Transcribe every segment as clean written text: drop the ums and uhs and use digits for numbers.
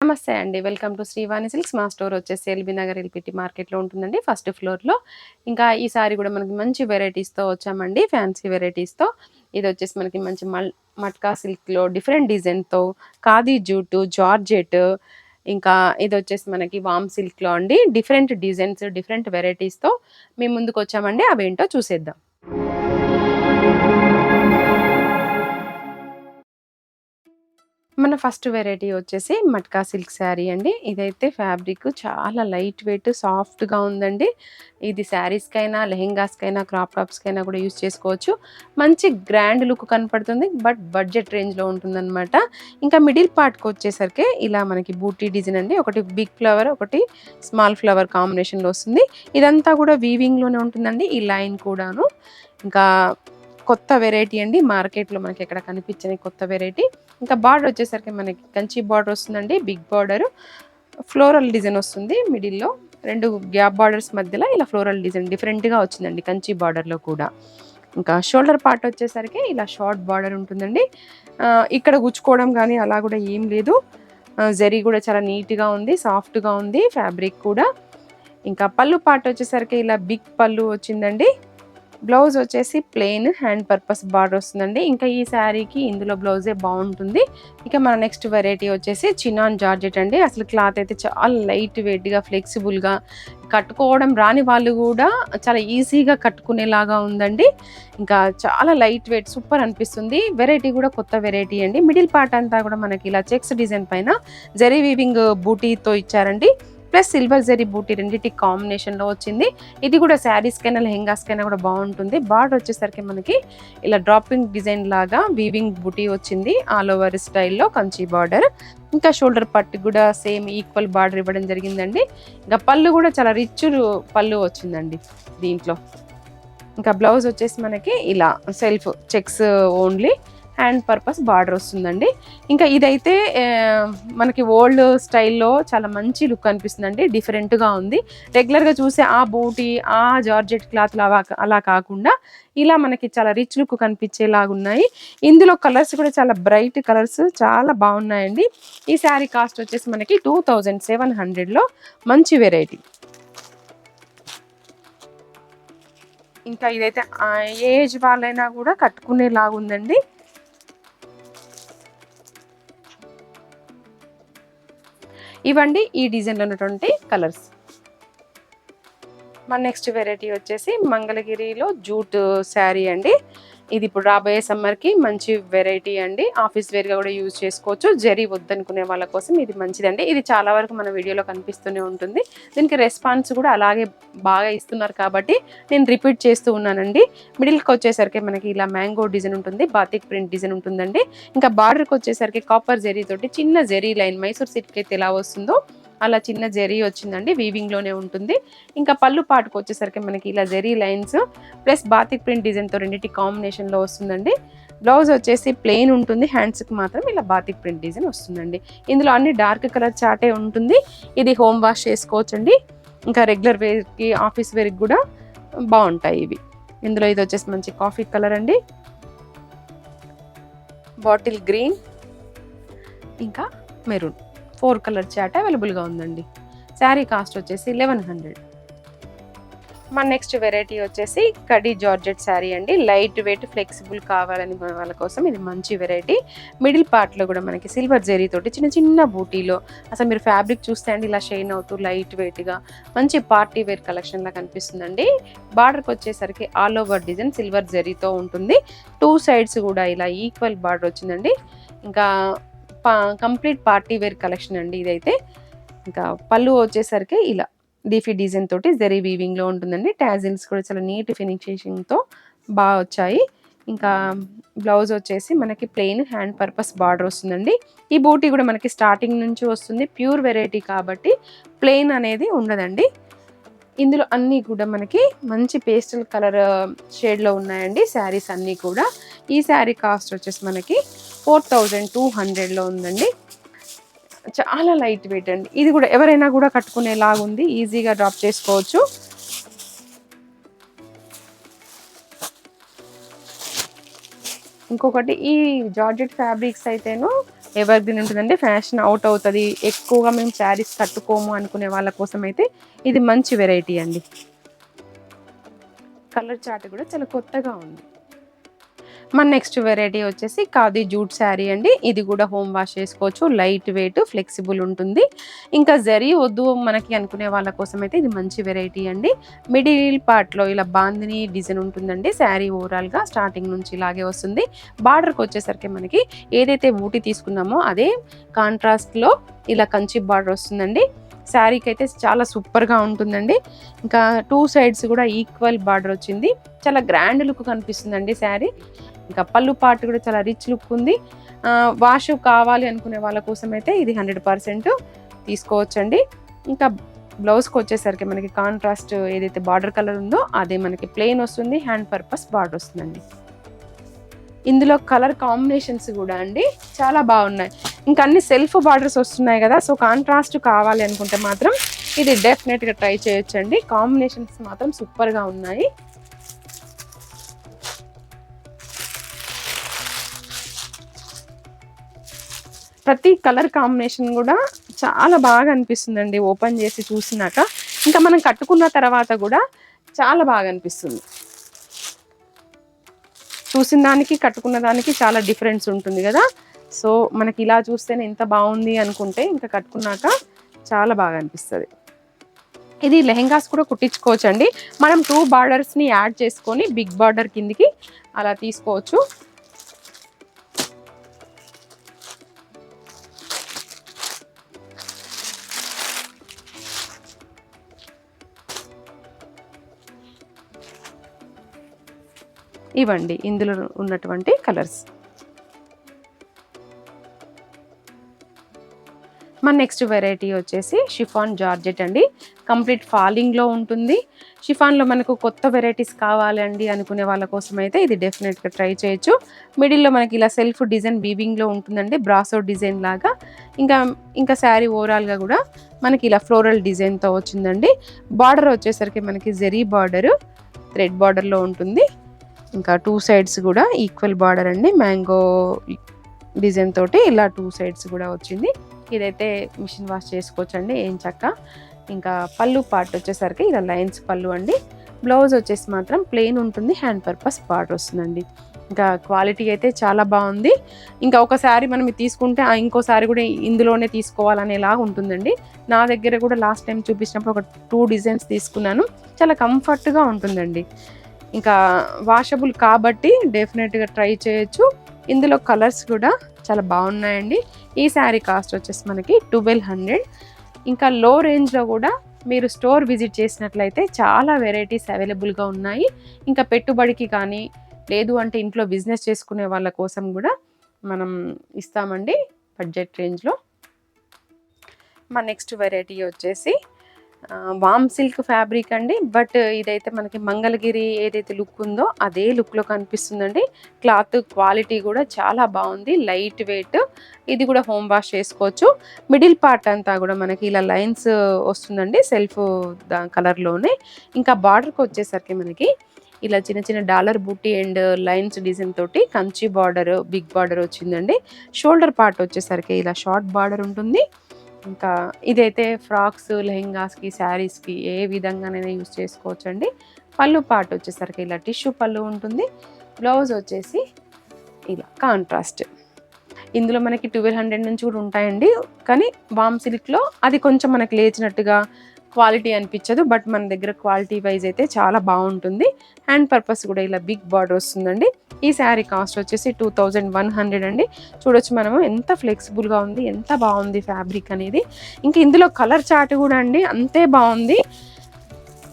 నమస్తే అండి. Welcome to Srivani silks. మా స్టోర్ వచ్చేసి ఎల్బీ నగర్ ఎల్పిటి మార్కెట్‌లో ఉంటుందండి. ఫస్ట్ ఫ్లోర్‌లో. ఇంకా ఈ సారీ కూడా మనకి మంచి వెరైటీస్‌తో వచ్చామండి. ఫ్యాన్సీ వెరైటీస్‌తో. ఇదొచ్చేసి మనకి మంచి మట్కా సిల్క్‌లో డిఫరెంట్ డిజైన్‌తో ఖాదీ జూటు, జార్జెట్ ఇంకా ఇదొచ్చేసి మనకి వామ్ సిల్క్‌లో అండి. డిఫరెంట్ డిజైన్స్, డిఫరెంట్ వెరైటీస్‌తో మీ ముందుకొచ్చామండి. అవేంటో చూసేద్దాం. మన ఫస్ట్ వెరైటీ వచ్చేసి మట్కా సిల్క్ శారీ అండి. ఇదైతే ఫ్యాబ్రిక్ చాలా లైట్ వెయిట్, సాఫ్ట్‌గా ఉందండి. ఇది శారీస్‌కైనా, లెహెంగాస్‌కైనా, క్రాప్ టాప్స్‌కైనా కూడా యూజ్ చేసుకోవచ్చు. మంచి గ్రాండ్ లుక్ కనపడుతుంది. బట్ బడ్జెట్ రేంజ్‌లో ఉంటుందనమాట. ఇంకా మిడిల్ పార్ట్‌కొచ్చేసరికి ఇలా మనకి బూటీ డిజైన్ అండి. ఒకటి బిగ్ ఫ్లవర్, ఒకటి స్మాల్ ఫ్లవర్ కాంబినేషన్‌లో వస్తుంది. ఇదంతా కూడా వీవింగ్‌లోనే ఉంటుందండి. ఈ లైన్ కూడాను. ఇంకా కొత్త వెరైటీ అండి. మార్కెట్‌లో మనకెక్కడ కనిపించని కొత్త వెరైటీ. ఇంకా బార్డర్ వచ్చేసరికి మనకి కంచి బార్డర్ వస్తుందండి. బిగ్ బార్డర్ ఫ్లోరల్ డిజైన్ వస్తుంది మిడిల్‌లో. 2 గ్యాప్ బార్డర్స్ మధ్యలో ఇలా ఫ్లోరల్ డిజైన్ డిఫరెంట్‌గా వచ్చిందండి కంచి బార్డర్‌లో కూడా. ఇంకా షోల్డర్ పార్ట్ వచ్చేసరికి ఇలా షార్ట్ బార్డర్ ఉంటుందండి. ఇక్కడ గుచ్చుకోవడం గానీ అలా కూడా ఏం లేదు. జరీ కూడా చాలా నీట్‌గా ఉంది. సాఫ్ట్‌గా ఉంది ఫ్యాబ్రిక్ కూడా. ఇంకా పళ్ళు పార్ట్ వచ్చేసరికి ఇలా బిగ్ పళ్ళు వచ్చిందండి. బ్లౌజ్ వచ్చేసి ప్లెయిన్ హ్యాండ్ పర్పస్ బార్డర్ వస్తుందండి. ఇంకా ఈ శారీకి ఇందులో బ్లౌజే బాగుంటుంది. ఇక మన నెక్స్ట్ వెరైటీ వచ్చేసి చినాన్ జార్జెట్ అండి. అసలు క్లాత్ అయితే చాలా లైట్ వెయిట్‌గా, ఫ్లెక్సిబుల్‌గా కట్టుకోవడం రాని వాళ్ళు కూడా చాలా ఈజీగా కట్టుకునేలాగా ఉందండి. ఇంకా చాలా లైట్ వెయిట్ సూపర్ అనిపిస్తుంది. వెరైటీ కూడా కొత్త వెరైటీ అండి. మిడిల్ పార్ట్ అంతా కూడా మనకి ఇలా చెక్స్ డిజైన్ పైన జరీ వీవింగ్ బూటీతో ఇచ్చారండి. ప్లస్ సిల్వర్ జరీ బూటీ రెండిటి కాంబినేషన్‌లో వచ్చింది. ఇది కూడా శారీస్‌కైనా, లెహెంగాస్‌కైనా కూడా బాగుంటుంది. బార్డర్ వచ్చేసరికి మనకి ఇలా డ్రాపింగ్ డిజైన్ లాగా వీవింగ్ బుటీ వచ్చింది. ఆల్ ఓవర్ స్టైల్‌లో కంచి బార్డర్. ఇంకా షోల్డర్ పార్ట్ కూడా సేమ్ ఈక్వల్ బార్డర్ ఇవ్వడం జరిగిందండి. ఇంకా పళ్ళు కూడా చాలా రిచ్ పళ్ళు వచ్చిందండి దీంట్లో. ఇంకా బ్లౌజ్ వచ్చేసి మనకి ఇలా self checks only hand purpose border వస్తుందండి. ఇంకా ఇదైతే మనకి ఓల్డ్ స్టైల్‌లో చాలా మంచి లుక్ అనిపిస్తుందండి. డిఫరెంట్‌గా ఉంది. రెగ్యులర్‌గా చూసే ఆ బూటీ, ఆ జార్జెట్ క్లాత్‌లు అలా కాకుండా ఇలా మనకి చాలా రిచ్ లుక్ కనిపించేలాగున్నాయి. ఇందులో కలర్స్ కూడా చాలా బ్రైట్ కలర్స్ చాలా బాగున్నాయండి. ఈ శారీ కాస్ట్ వచ్చేసి మనకి 2700లో మంచి వెరైటీ. ఇంకా ఇదైతే ఏ ఏజ్ వాళ్ళైనా కూడా కట్టుకునేలాగుందండి. ఇవండి ఈ డిజైన్‌లో ఉన్నటువంటి కలర్స్. మన నెక్స్ట్ వెరైటీ వచ్చేసి మంగళగిరిలో జూట్ శారీ అండి. ఇది ఇప్పుడు రాబోయే సమ్మర్‌కి మంచి వెరైటీ అండి. ఆఫీస్ వేర్‌గా కూడా యూజ్ చేసుకోవచ్చు. జరీ వద్దనుకునే వాళ్ళ కోసం ఇది మంచిదండి. ఇది చాలా వరకు మన వీడియోలో కనిపిస్తూనే ఉంటుంది. దీనికి రెస్పాన్స్ కూడా అలాగే బాగా ఇస్తున్నారు కాబట్టి నేను రిపీట్ చేస్తూ ఉన్నానండి. మిడిల్‌కి వచ్చేసరికి మనకి ఇలా మ్యాంగో డిజైన్ ఉంటుంది. బాతిక్ ప్రింట్ డిజైన్ ఉంటుందండి. ఇంకా బార్డర్‌కి వచ్చేసరికి కాపర్ జరీ తోటి చిన్న జరీ లైన్ మైసూర్ సిల్క్ అయితే ఎలా వస్తుందో అలా చిన్న జరీ వచ్చిందండి. వీవింగ్‌లోనే ఉంటుంది. ఇంకా పళ్ళు పాటుకు వచ్చేసరికి మనకి ఇలా zari lines plus batik print డిజైన్‌తో రెండిటి కాంబినేషన్‌లో వస్తుందండి. బ్లౌజ్ వచ్చేసి ప్లెయిన్ ఉంటుంది. హ్యాండ్స్‌కి మాత్రం ఇలా బాతిక్ ప్రింట్ డిజైన్ వస్తుందండి. ఇందులో అన్ని డార్క్ కలర్ చార్టే ఉంటుంది. ఇది హోమ్ వాష్ చేసుకోవచ్చండి. ఇంకా రెగ్యులర్ వేర్‌కి, ఆఫీస్ వేర్‌కి కూడా బావుంటాయి ఇవి. ఇందులో ఇది వచ్చేసి మంచి కాఫీ కలర్ అండి. బాటిల్ గ్రీన్ ఇంకా మెరూన్ 4 కలర్ చార్ట్ అవైలబుల్‌గా ఉందండి. శారీ కాస్ట్ వచ్చేసి 1100. మన నెక్స్ట్ వెరైటీ వచ్చేసి కడీ జార్జెట్ శారీ అండి. లైట్ వెయిట్ ఫ్లెక్సిబుల్ కావాలని వాళ్ళ కోసం ఇది మంచి వెరైటీ. మిడిల్ పార్ట్‌లో కూడా మనకి సిల్వర్ జరీ తోటి చిన్న చిన్న బూటీలో అసలు మీరు ఫ్యాబ్రిక్ చూస్తే అండి ఇలా షైన్ అవుతూ లైట్ వెయిట్‌గా మంచి పార్టీ వేర్ కలెక్షన్‌లా కనిపిస్తుందండి. బార్డర్‌కి వచ్చేసరికి ఆల్ ఓవర్ డిజైన్ సిల్వర్ జరీతో ఉంటుంది. 2 సైడ్స్ కూడా ఇలా ఈక్వల్ బార్డర్ వచ్చిందండి. ఇంకా కంప్లీట్ పార్టీ వేర్ కలెక్షన్ అండి ఇదైతే. ఇంకా పళ్ళు వచ్చేసరికి ఇలా లీఫీ డిజైన్ తోటి జరీ వీవింగ్‌లో ఉంటుందండి. టాజిల్స్ కూడా చాలా నీట్ ఫినిషింగ్‌తో వచ్చాయి. ఇంకా బ్లౌజ్ వచ్చేసి మనకి ప్లెయిన్ హ్యాండ్ పర్పస్ బార్డర్ వస్తుందండి. ఈ బూటీ కూడా మనకి స్టార్టింగ్ నుంచి వస్తుంది. ప్యూర్ వెరైటీ కాబట్టి ప్లెయిన్ అనేది ఉండదండి. ఇందులో అన్నీ కూడా మనకి మంచి పేస్టల్ కలర్ షేడ్‌లో ఉన్నాయండి శారీస్ అన్నీ కూడా. ఈ శారీ కాస్ట్ వచ్చేసి మనకి 4200లో ఉందండి. చాలా లైట్ వెయిట్ అండి. ఇది కూడా ఎవరైనా కూడా కట్టుకునేలాగుంది. ఈజీగా డ్రాప్ చేసుకోవచ్చు. ఇంకొకటి ఈ జార్జెట్ ఫ్యాబ్రిక్స్ అయితేను ఎవర్ గ్రీన్ ఉంటుందండి, ఫ్యాషన్ అవుట్ అవుతుంది, ఎక్కువగా మేము శారీస్ కట్టుకోము అనుకునే వాళ్ళ కోసం అయితే ఇది మంచి వెరైటీ అండి. కలర్ చార్ట్ కూడా చాలా కొత్తగా ఉంది. మన నెక్స్ట్ వెరైటీ వచ్చేసి ఖాదీ జూట్ శారీ అండి. ఇది కూడా హోమ్ వాష్ చేసుకోవచ్చు, లైట్ వెయిట్, ఫ్లెక్సిబుల్ ఉంటుంది. ఇంకా జరీ వద్దు మనకి అనుకునే వాళ్ళ కోసం అయితే ఇది మంచి వెరైటీ అండి. మిడిల్ పార్ట్లో ఇలా బాందిని డిజైన్ ఉంటుందండి. శారీ ఓవరాల్గా స్టార్టింగ్ నుంచి ఇలాగే వస్తుంది. బార్డర్కి వచ్చేసరికి మనకి ఏదైతే ఊటీ తీసుకున్నామో అదే కాంట్రాస్ట్లో ఇలా కంచి బార్డర్ వస్తుందండి. శారీకి అయితే చాలా సూపర్గా ఉంటుందండి. ఇంకా 2 సైడ్స్ కూడా ఈక్వల్ బార్డర్ వచ్చింది. చాలా గ్రాండ్ లుక్ కనిపిస్తుందండి శారీ. ఇంకా పళ్ళు పార్ట్ కూడా చాలా రిచ్ లుక్ ఉంది. వాష్ కావాలి అనుకునే వాళ్ళ కోసం అయితే ఇది 100% తీసుకోవచ్చండి. ఇంకా బ్లౌజ్కి వచ్చేసరికి మనకి కాంట్రాస్ట్ ఏదైతే బార్డర్ కలర్ ఉందో అదే మనకి ప్లెయిన్ వస్తుంది, హ్యాండ్ పర్పస్ బార్డర్ వస్తుందండి. ఇందులో కలర్ కాంబినేషన్స్ కూడా అండి చాలా బాగున్నాయి. ఇంకా అన్ని సెల్ఫ్ బార్డర్స్ వస్తున్నాయి కదా, సో కాంట్రాస్ట్ కావాలి అనుకుంటే మాత్రం ఇది డెఫినెట్గా ట్రై చేయొచ్చండి. కాంబినేషన్స్ మాత్రం సూపర్గా ఉన్నాయి. ప్రతి కలర్ కాంబినేషన్ కూడా చాలా బాగా అనిపిస్తుందండి ఓపెన్ చేసి చూసినాక. ఇంకా మనం కట్టుకున్న తర్వాత కూడా చాలా బాగా అనిపిస్తుంది. చూసిన దానికి కట్టుకున్న దానికి చాలా డిఫరెన్స్ ఉంటుంది కదా, సో మనకి ఇలా చూస్తేనే ఎంత బాగుంది అనుకుంటే ఇంకా కట్టుకున్నాక చాలా బాగా అనిపిస్తుంది. ఇది లెహెంగాస్ కూడా కుట్టించుకోవచ్చు అండి. మనం 2 బార్డర్స్ని యాడ్ చేసుకొని బిగ్ బార్డర్ కిందికి అలా తీసుకోవచ్చు. ఇవ్వండి ఇందులో ఉన్నటువంటి కలర్స్. మన నెక్స్ట్ వెరైటీ వచ్చేసి షిఫాన్ జార్జెట్ అండి. కంప్లీట్ ఫాలింగ్లో ఉంటుంది. షిఫాన్లో మనకు కొత్త వెరైటీస్ కావాలండి అనుకునే వాళ్ళ కోసం అయితే ఇది డెఫినెట్గా ట్రై చేయొచ్చు. మిడిల్లో మనకి ఇలా సెల్ఫ్ డిజైన్ వీవింగ్లో ఉంటుందండి, బ్రాసో డిజైన్ లాగా. ఇంకా శారీ ఓవరాల్గా కూడా మనకి ఇలా ఫ్లోరల్ డిజైన్తో వచ్చిందండి. బార్డర్ వచ్చేసరికి మనకి జెరీ బార్డరు థ్రెడ్ బార్డర్లో ఉంటుంది. ఇంకా 2 సైడ్స్ కూడా ఈక్వల్ బార్డర్ అండి, మ్యాంగో డిజైన్ తోటి ఇలా 2 సైడ్స్ కూడా వచ్చింది. ఇదైతే మిషన్ వాష్ చేసుకోవచ్చు అండి ఏం చక్క. ఇంకా పళ్ళు పార్ట్ వచ్చేసరికి ఇలా లైన్స్ పళ్ళు అండి. బ్లౌజ్ వచ్చేసి మాత్రం ప్లెయిన్ ఉంటుంది, హ్యాండ్ పర్పస్ బార్డర్ వస్తుందండి. ఇంకా క్వాలిటీ అయితే చాలా బాగుంది. ఇంకా ఒకసారి మనం ఇది తీసుకుంటే ఇంకోసారి కూడా ఇందులోనే తీసుకోవాలనేలాగా ఉంటుందండి. నా దగ్గర కూడా లాస్ట్ టైం చూపించినప్పుడు ఒక 2 డిజైన్స్ తీసుకున్నాను. చాలా కంఫర్ట్గా ఉంటుందండి. ఇంకా వాషబుల్ కాబట్టి డెఫినెట్గా ట్రై చేయొచ్చు. ఇందులో కలర్స్ కూడా చాలా బాగున్నాయండి. ఈ శారీ కాస్ట్ వచ్చేసి మనకి 1200. ఇంకా లో రేంజ్లో కూడా మీరు స్టోర్ విజిట్ చేసినట్లయితే చాలా వెరైటీస్ అవైలబుల్గా ఉన్నాయి. ఇంకా పెట్టుబడికి కానీ లేదు అంటే ఇంట్లో బిజినెస్ చేసుకునే వాళ్ళ కోసం కూడా మనం ఇస్తామండి బడ్జెట్ రేంజ్లో. మా నెక్స్ట్ వెరైటీ వచ్చేసి వామ్ సిల్క్ ఫ్యాబ్రిక్ అండి. బట్ ఇదైతే మనకి మంగళగిరి ఏదైతే లుక్ ఉందో అదే లుక్లో కనిపిస్తుందండి. క్లాత్ క్వాలిటీ కూడా చాలా బాగుంది, లైట్ వెయిట్. ఇది కూడా హోమ్ వాష్ చేసుకోవచ్చు. మిడిల్ పార్ట్ అంతా కూడా మనకి ఇలా లైన్స్ వస్తుందండి సెల్ఫ్ కలర్లోనే. ఇంకా బార్డర్కి వచ్చేసరికి మనకి ఇలా చిన్న చిన్న డాలర్ బూటీ అండ్ లైన్స్ డిజైన్ తోటి కంచి బార్డర్, బిగ్ బార్డర్ వచ్చిందండి. షోల్డర్ పార్ట్ వచ్చేసరికి ఇలా షార్ట్ బార్డర్ ఉంటుంది. ఇంకా ఇదైతే ఫ్రాక్స్, లెహెంగాస్కి, శారీస్కి ఏ విధంగానైనా యూజ్ చేసుకోవచ్చండి. పళ్ళు పార్ట్ వచ్చేసరికి ఇలా టిష్యూ పళ్ళు ఉంటుంది. బ్లౌజ్ వచ్చేసి ఇలా కాంట్రాస్ట్. ఇందులో మనకి 1200 నుంచి కూడా ఉంటాయండి. కానీ వామ్ సిల్క్లో అది కొంచెం మనకి లేచినట్టుగా క్వాలిటీ అనిపించదు. బట్ మన దగ్గర క్వాలిటీ వైజ్ అయితే చాలా బాగుంటుంది. హ్యాండ్ పర్పస్ కూడా ఇలా బిగ్ బార్డర్ వస్తుందండి. ఈ శారీ కాస్ట్ వచ్చేసి 2100 అండి. చూడొచ్చు మనము ఎంత ఫ్లెక్సిబుల్గా ఉంది, ఎంత బాగుంది ఫ్యాబ్రిక్ అనేది. ఇంకా ఇందులో కలర్ చార్ట్ కూడా అండి అంతే బాగుంది.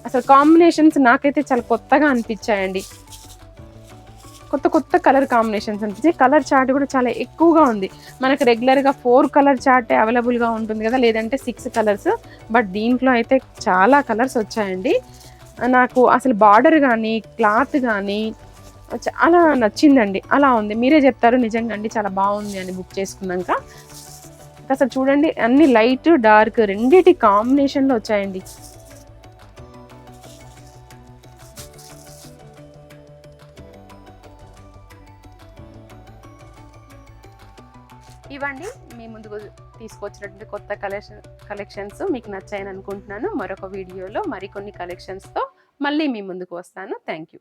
అసలు కాంబినేషన్స్ నాకైతే చాలా కొత్తగా అనిపించాయండి. కొత్త కొత్త కలర్ కాంబినేషన్స్ అనిపించాయి. కలర్ చార్ట్ కూడా చాలా ఎక్కువగా ఉంది. మనకు రెగ్యులర్గా 4 కలర్ చార్ట్ అవైలబుల్గా ఉంటుంది కదా, లేదంటే 6 కలర్స్. బట్ దీంట్లో అయితే చాలా కలర్స్ వచ్చాయండి. నాకు అసలు బార్డర్ కానీ క్లాత్ కానీ చాలా నచ్చిందండి. అలా ఉంది, మీరే చెప్తారు నిజంగా అండి చాలా బాగుంది అని బుక్ చేసుకున్నాక. అసలు చూడండి అన్ని లైట్ డార్క్ రెండిటి కాంబినేషన్లో వచ్చాయండి. ఇవ్వండి మీ ముందుకు తీసుకొచ్చినటువంటి కొత్త కలెక్షన్స్ మీకు నచ్చాయని అనుకుంటున్నాను. మరొక వీడియోలో మరికొన్ని కలెక్షన్స్తో మళ్ళీ మీ ముందుకు వస్తాను. Thank you.